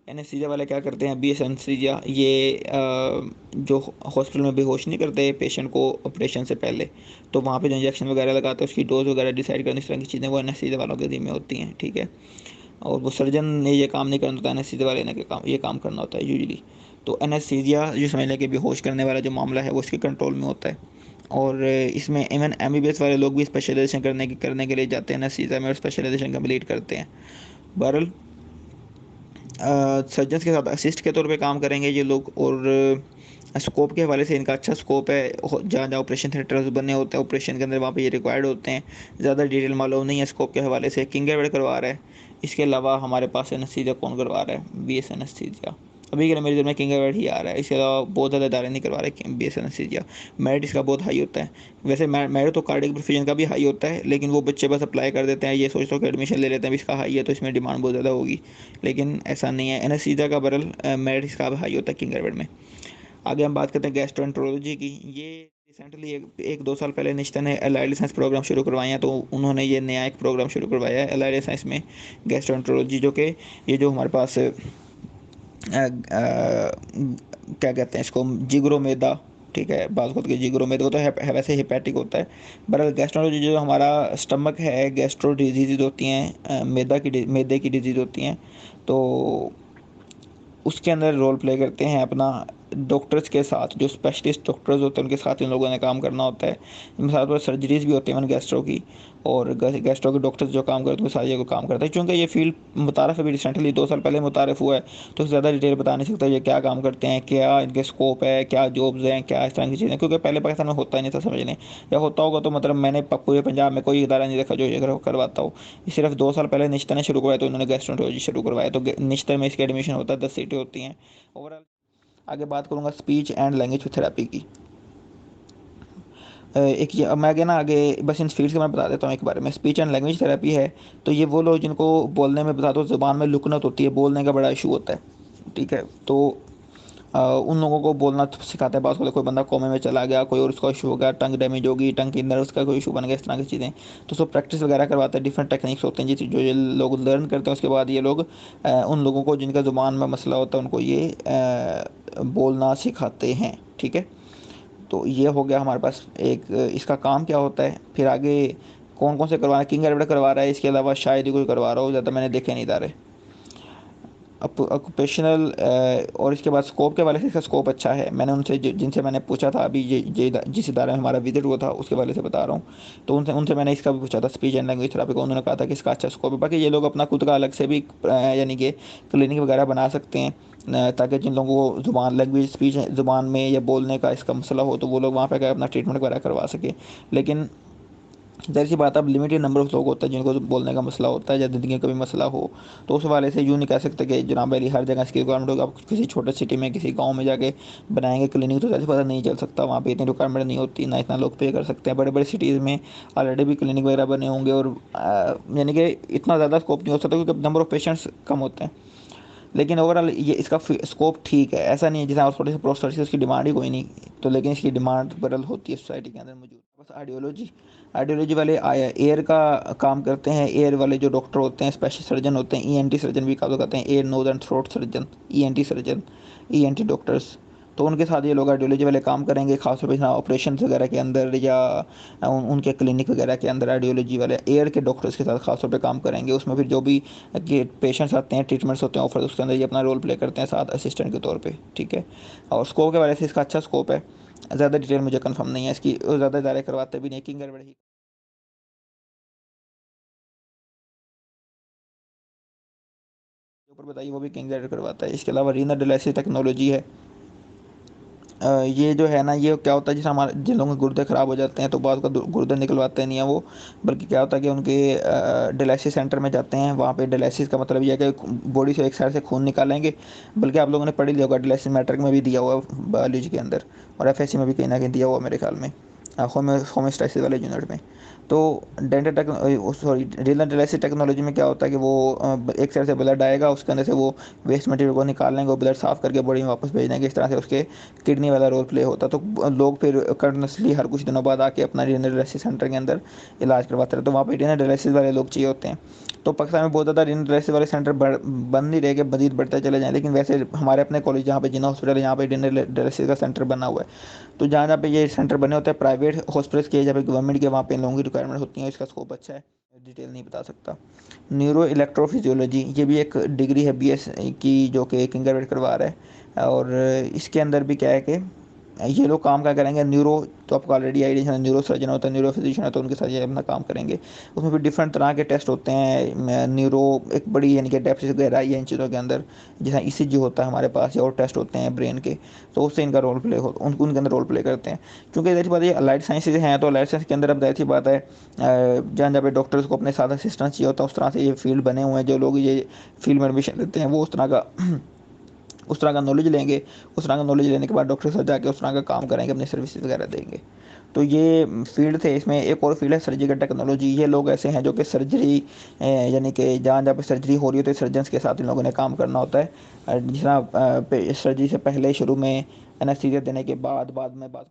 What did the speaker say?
Anaesthesia वाले क्या करते हैं, बीएस एनेस्थीसिया ये जो हॉस्पिटल में बेहोश नहीं करते पेशेंट को ऑपरेशन से पहले, तो वहाँ पे जो इंजेक्शन वगैरह लगाते हैं उसकी डोज़ वगैरह डिसाइड करने, इस तरह की चीज़ें वो एनेस्थीसिया वालों के ज़िम्मे होती हैं, ठीक है। और वो सर्जन ने ये काम नहीं करना होता, एनेस्थीसिया वाले ने ये काम करना होता है यूजुअली। तो एनेस्थीसिया जो समझ लें कि बेहोश करने वाला जो मामला है वो उसके कंट्रोल में होता है। और इसमें इवन एमबीबीएस वाले लोग भी स्पेशलाइजेशन करने के लिए जाते हैं एनेस्थीसिया में और स्पेशलाइजेशन कंप्लीट करते हैं। बहरहाल सर्जन्स के साथ असिस्ट के तौर पे काम करेंगे ये लोग। और स्कोप के हवाले से इनका अच्छा स्कोप है, जहाँ जहाँ ऑपरेशन थिएटर्स बने होते हैं ऑपरेशन के अंदर वहाँ पे ये रिक्वायर्ड होते हैं। ज़्यादा डिटेल मालूम नहीं है स्कोप के हवाले से, किंग एडवर्ड करवा रहा है। इसके अलावा हमारे पास एनेस्थीसिया कौन करवा रहा है, बी एस एनेस्थीसिया। अभी के लिए मेरे दिल में किंग एडवर्ड ही आ रहा है, इसके अलावा बहुत ज़्यादा इदारे नहीं करवा रहे बी एस एनेस्थीसिया। मेरिट इसका बहुत हाई होता है। वैसे मेरिट तो कार्डियक परफ्यूजन का भी हाई होता है, लेकिन वो बच्चे बस अप्लाई कर देते हैं, ये सोचते हो कि एडमिशन ले लेते हैं, इसका हाई है तो इसमें डिमांड बहुत ज़्यादा होगी, लेकिन ऐसा नहीं है। एनेस्थीसिया का बरल मेरिट इसका हाई होता है किंग एडवर्ड में। आगे हम बात करते हैं गैस्ट्रोएंटरोलॉजी की। ये रिसेंटली एक दो साल पहले निश्चित ने एलाइड साइंस प्रोग्राम शुरू करवाए हैं, तो उन्होंने ये नया एक प्रोग्राम शुरू करवाया है एलाइड साइंस में गैस्ट्रोएंटरोलॉजी, जो कि ये जो हमारे पास क्या कहते हैं इसको, जिगरो मैदा, ठीक है, बात खुद के जिगरो मैदा, वो तो है वैसे हिपैटिक होता है। बहरहाल गैस्ट्रोलॉजी जो हमारा स्टमक है, गैस्ट्रो डिजीज़ होती हैं, मैदे की डिजीज़ होती हैं, तो उसके अंदर रोल प्ले करते हैं अपना डॉक्टर्स के साथ, जो स्पेशलिस्ट डॉक्टर्स होते हैं उनके साथ इन लोगों ने काम करना होता है। इनके साथ में सर्जरीज भी होती हैं गैस्ट्रो की, और गैस्ट्रो के डॉक्टर्स जो काम करते हैं सारे ये काम करते हैं। क्योंकि ये फील्ड मुतारफ़ अभी रिसेंटली 2 साल पहले मुतारफ़ हुआ है, तो ज़्यादा डिटेल बता नहीं सकता ये क्या काम करते हैं, क्या इनके स्कोप है, क्या जॉब्स हैं, क्या इस तरह की चीज़ें, क्योंकि पहले पाकिस्तान में होता ही नहीं था समझने, या होता होगा तो मतलब मैंने पूरे पंजाब में कोई इदारा नहीं देखा जो ये करवाता हो। सिर्फ 2 साल पहले निश्चित ने शुरू करवाया, तो उन्होंने गैस्ट्रोएंटरोलॉजी शुरू करवाया, तो निश्चित में इसकी एडमिशन होता है, 10 सीटें होती हैं ओवरऑल। आगे बात करूँगा स्पीच एंड लैंग्वेज थेरेपी की। एक ये मैं आगे ना आगे बस इन फील्ड्स का मैं बता देता हूँ एक बारे में। स्पीच एंड लैंग्वेज थेरेपी है, तो ये वो लोग जिनको बोलने में बता दो ज़ुबान में लुकनत होती है, बोलने का बड़ा इशू होता है, ठीक है। तो उन लोगों को बोलना सिखाते हैं। बात को कोई बंदा कोमे में चला गया, कोई और उसका इशू हो गया, टंग डैमेज होगी, टंग के अंदर उसका कोई इशू बन गया, इस तरह की चीज़ें, तो सब प्रैक्टिस वगैरह करवाते हैं। डिफरेंट टेक्निक्स होते हैं जो ये लोग लर्न करते हैं, उसके बाद ये लोग उन लोगों को जिनका ज़ुबान में मसला होता है उनको ये बोलना सिखाते हैं, ठीक है। तो ये हो गया हमारे पास एक इसका काम क्या होता है। फिर आगे कौन कौन से करवा रहा है, किंग एडवर्ड करवा रहा है, इसके अलावा शायद ही कोई करवा रहा हो, ज़्यादा मैंने देखे नहीं इदारे। ऑक्यूपेशनल और इसके बाद स्कोप के वाले से इसका स्कोप अच्छा है। मैंने उनसे जिनसे मैंने पूछा था अभी, ये जिस इदारे में हमारा विजिट हुआ था उसके वाले से बता रहा हूँ, तो उनसे उनसे मैंने इसका भी पूछा था स्पीच एंड लैंग्वेज थेरेपी को। उन्होंने कहा था कि इसका अच्छा स्कोप है। बाकी ये लोग अपना खुद का अलग से भी यानी कि क्लिनिक वगैरह बना सकते हैं, ताकि जिन लोगों को ज़ुबान लैंग्वेज स्पीच ज़ुबान में या बोलने का इसका मसला हो, तो वो लोग वहाँ पर अपना ट्रीटमेंट वगैरह करवा सके। लेकिन ज़ाहिर सी बात है, अब लिमिटेड नंबर ऑफ़ लोग होते हैं जिनको बोलने का मसला होता है या ज़िंदगी का भी मसला हो, तो उस हवाले से यूँ नहीं कह सकते कि जनाब अली हर जगह इसकी रिक्वायरमेंट होगी। आप किसी छोटे सिटी में किसी गांव में जाके बनाएंगे क्लिनिक, तो ज़ाहिर सी बात है नहीं चल सकता, वहाँ पे इतनी रिक्वायरमेंट नहीं होती, ना इतना लोग पे कर सकते हैं। बड़े बड़े सिटीज़ में ऑलरेडी भी क्लिनिक वगैरह बने होंगे, और यानी कि इतना ज़्यादा स्कोप नहीं हो सकता क्योंकि नंबर ऑफ़ पेशेंट्स कम होते हैं। लेकिन ओवरऑल ये इसका स्कोप ठीक है, ऐसा नहीं है जैसे आप थोड़े से प्रोफेसर की उसकी डिमांड ही कोई नहीं, तो लेकिन इसकी डिमांड बदल होती है सोसाइटी के अंदर मौजूद। बस आइडियोलॉजी, आइडियोलॉजी वाले एयर का काम करते हैं। एयर वाले जो डॉक्टर होते हैं, स्पेशल सर्जन होते हैं, ईएनटी सर्जन भी काफ़ी कहते हैं, ear nose and throat surgeon, ENT surgeon, ENT doctors, तो उनके साथ ये लोग आइडियोलॉजी वाले काम करेंगे, खासतौर पर ऑपरेशन वगैरह के अंदर या उनके क्लिनिक वगैरह के अंदर आइडियोलॉजी वाले एयर के डॉक्टर्स के साथ खासतौर पर काम करेंगे। उसमें फिर जो भी कि पेशेंट्स आते हैं, ट्रीटमेंट्स होते हैं ऑफर, उसके अंदर ये अपना रोल प्ले करते हैं साथ असिस्टेंट के तौर पे, ठीक है। और स्कोप के वजह से इसका अच्छा स्कोप है। ज़्यादा डिटेल मुझे कंफर्म नहीं है इसकी, ज़्यादा इदारे करवाते भी नहीं, किंग गड़बड़ ही ऊपर बताइए, वो भी किंग गड़बड़ करवाता है। इसके अलावा रीनल डायलिसिस टेक्नोलॉजी है। ये जो है ना, ये क्या होता है जैसे हमारे जिन लोगों के गुर्दे ख़राब हो जाते हैं, तो बाद का गुर्दे निकलवाते नहीं हैं वो, बल्कि क्या होता है कि उनके डायलिसिस सेंटर में जाते हैं। वहाँ पे डायलिसिस का मतलब ये है कि बॉडी से एक साइड से खून निकालेंगे। बल्कि आप लोगों ने पढ़ ही लिया होगा, डायलिसिस मैट्रिक में भी दिया हुआ है बायोलॉजी के अंदर, और एफएससी में भी कहीं ना कहीं दिया हुआ मेरे ख्याल में, होमोस्टैसिस वाले यूनिट में। तो डेंटल रीनल डायलिसिस टेक्नोलॉजी में क्या होता है कि वो एक साइड से ब्लड आएगा, उसके अंदर से वो वेस्ट मटेरियल को निकाल लेंगे और ब्लड साफ करके बॉडी में वापस भेज देंगे। इस तरह से उसके किडनी वाला रोल प्ले होता है। तो लोग फिर कंटिन्यूसली हर कुछ दिनों बाद आके अपना रीनल डायलिसिस सेंटर के अंदर इलाज करवाते रहते, तो वहाँ पे रीनल डायलिसिस वाले लोग चाहिए होते हैं। तो पाकिस्तान में बहुत ज़्यादा रीनल डायलिसिस वाले सेंटर बंद नहीं रहेंगे, मजीद बढ़ते चले जाएँ। लेकिन वैसे हमारे अपने कॉलेज जहाँ पे जिन्ना हॉस्पिटल है, यहाँ पे रीनल डायलिसिस का सेंटर बना हुआ है। तो जहाँ जहाँ पे ये सेंटर बने होते हैं प्राइवेट हॉस्पिटल्स के, जहाँ पे गवर्नमेंट के, वहाँ पे इन लोगों की रिक्वायरमेंट होती है। इसका स्कोप अच्छा है, डिटेल नहीं बता सकता। न्यूरो इलेक्ट्रोफिजियोलॉजी, ये भी एक डिग्री है बीएस की, जो कि एक इंटरवेट करवा रहा है। और इसके अंदर भी क्या है कि ये लोग काम क्या करेंगे, न्यूरो, तो आपको ऑलरेडी आइडिया है, न्यूरो सर्जन होता है, न्यूरो फिजिशियन होता है, उनके साथ ये अपना काम करेंगे। उसमें भी डिफरेंट तरह के टेस्ट होते हैं। न्यूरो एक बड़ी यानी कि डेप्थ से गहराई है इन चीज़ों के अंदर, जैसा ईसीजी होता है हमारे पास, या और टेस्ट होते हैं ब्रेन के, तो उससे इनका रोल प्ले हो, उनके अंदर रोल प्ले करते हैं। क्योंकि जाहिर सी बात है अलाइड साइंसेज हैं, तो अलाइड साइंस के अंदर अब जाहिर सी बात है जहाँ जहाँ पे डॉक्टर्स को अपने साथ असिस्टेंट चाहिए होता है, उस तरह से ये फील्ड बने हुए हैं। जो लोग ये फील्ड में एडमिशन लेते हैं वो उस तरह का नॉलेज लेंगे। उस तरह का नॉलेज लेने के बाद डॉक्टर के साथ जाके उस तरह का काम करेंगे, अपनी सर्विसेज वगैरह देंगे। तो ये फील्ड थे। इसमें एक और फील्ड है सर्जिकल टेक्नोलॉजी। ये लोग ऐसे हैं जो कि सर्जरी, यानी कि जहाँ जहाँ पे सर्जरी हो रही होती है, सर्जन्स के साथ इन लोगों ने काम करना होता है। जिस तरह सर्जरी से पहले, शुरू में, एनेस्थीसिया देने के बाद, बाद में बात